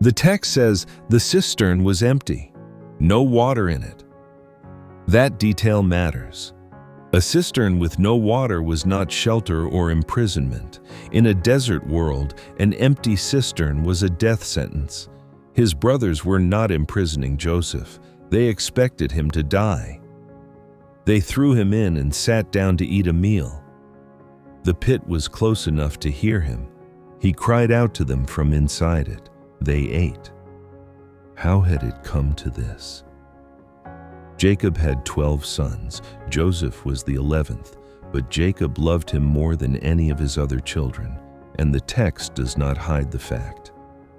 The text says the cistern was empty, no water in it. That detail matters. A cistern with no water was not shelter or imprisonment. In a desert world, an empty cistern was a death sentence. His brothers were not imprisoning Joseph. They expected him to die. They threw him in and sat down to eat a meal. The pit was close enough to hear him. He cried out to them from inside it. They ate. How had it come to this? Jacob had 12 sons. Joseph was the 11th, but Jacob loved him more than any of his other children, and the text does not hide the fact.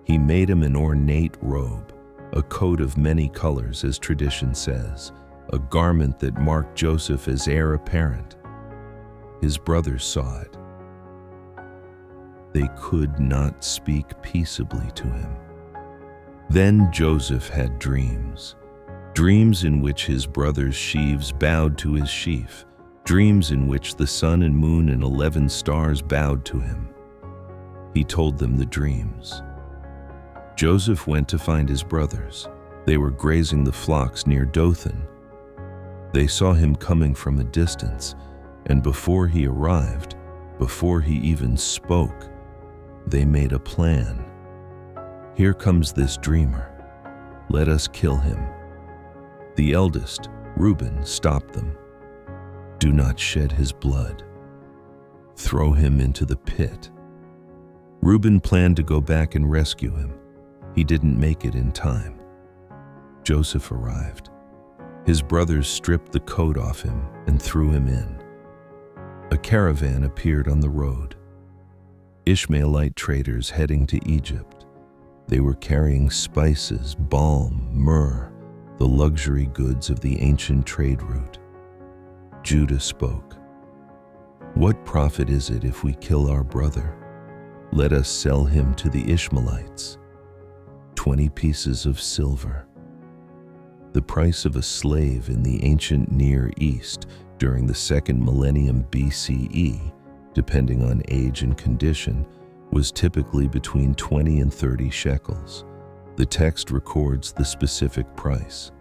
He made him an ornate robe, a coat of many colors, as tradition says, a garment that marked Joseph as heir apparent. His brothers saw it. They could not speak peaceably to him. Then Joseph had dreams. Dreams in which his brothers' sheaves bowed to his sheaf, dreams in which the sun and moon and 11 stars bowed to him. He told them the dreams. Joseph went to find his brothers. They were grazing the flocks near Dothan. They saw him coming from a distance, and before he arrived, before he even spoke, they made a plan. Here comes this dreamer. Let us kill him. The eldest, Reuben, stopped them. Do not shed his blood. Throw him into the pit. Reuben planned to go back and rescue him. He didn't make it in time. Joseph arrived. His brothers stripped the coat off him and threw him in. A caravan appeared on the road. Ishmaelite traders heading to Egypt. They were carrying spices, balm, myrrh, the luxury goods of the ancient trade route. Judah spoke. What profit is it if we kill our brother? Let us sell him to the Ishmaelites. 20 pieces of silver. The price of a slave in the ancient Near East during the 2nd millennium BCE, depending on age and condition, was typically between 20 and 30 shekels. The text records the specific price: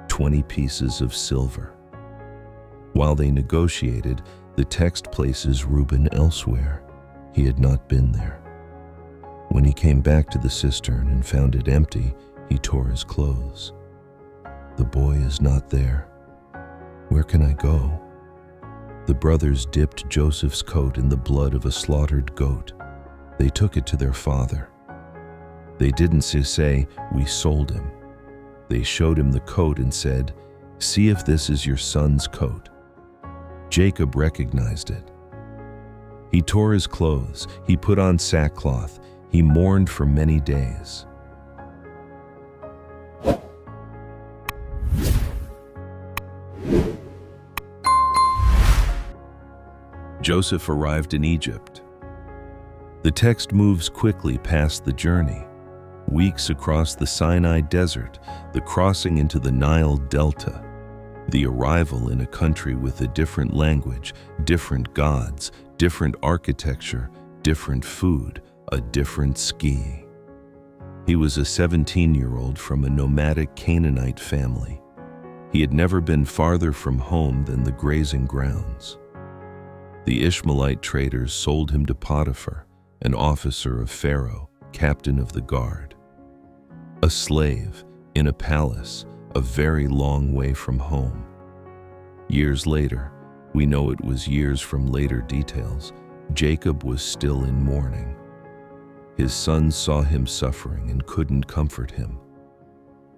20 pieces of silver. While they negotiated, the text places Reuben elsewhere. He had not been there. When he came back to the cistern and found it empty, he tore his clothes. The boy is not there. Where can I go? The brothers dipped Joseph's coat in the blood of a slaughtered goat. They took it to their father. They didn't say, "We sold him." They showed him the coat and said, "See if this is your son's coat." Jacob recognized it. He tore his clothes. He put on sackcloth. He mourned for many days. Joseph arrived in Egypt. The text moves quickly past the journey. Weeks across the Sinai Desert, the crossing into the Nile Delta, the arrival in a country with a different language, different gods, different architecture, different food, a different ski. He was a 17-year-old from a nomadic Canaanite family. He had never been farther from home than the grazing grounds. The Ishmaelite traders sold him to Potiphar, an officer of Pharaoh, captain of the guard. A slave in a palace, a very long way from home. Years later, we know it was years from later details, Jacob was still in mourning. His sons saw him suffering and couldn't comfort him.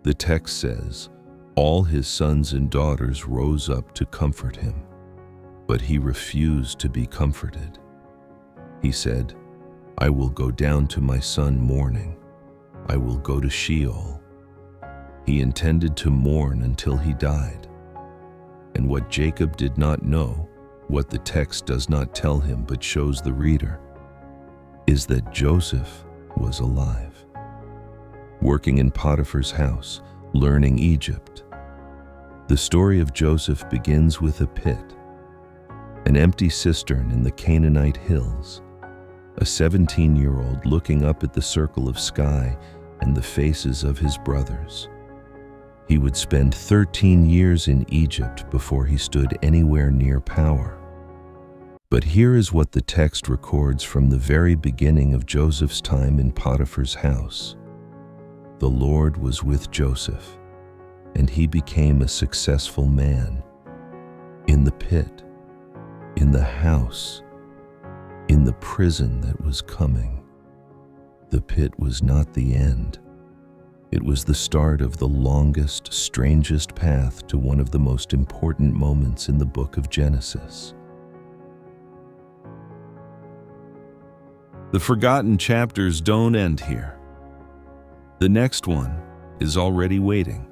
The text says, all his sons and daughters rose up to comfort him, but he refused to be comforted. He said, I will go down to my son mourning. I will go to Sheol. He intended to mourn until he died. And what Jacob did not know, what the text does not tell him but shows the reader, is that Joseph was alive, working in Potiphar's house, learning Egypt. The story of Joseph begins with a pit, an empty cistern in the Canaanite hills, a 17-year-old looking up at the circle of sky and the faces of his brothers. He would spend 13 years in Egypt before he stood anywhere near power. But here is what the text records from the very beginning of Joseph's time in Potiphar's house. The Lord was with Joseph, and he became a successful man. In the pit, in the house, in the prison that was coming. The pit was not the end. It was the start of the longest, strangest path to one of the most important moments in the book of Genesis. The forgotten chapters don't end here. The next one is already waiting.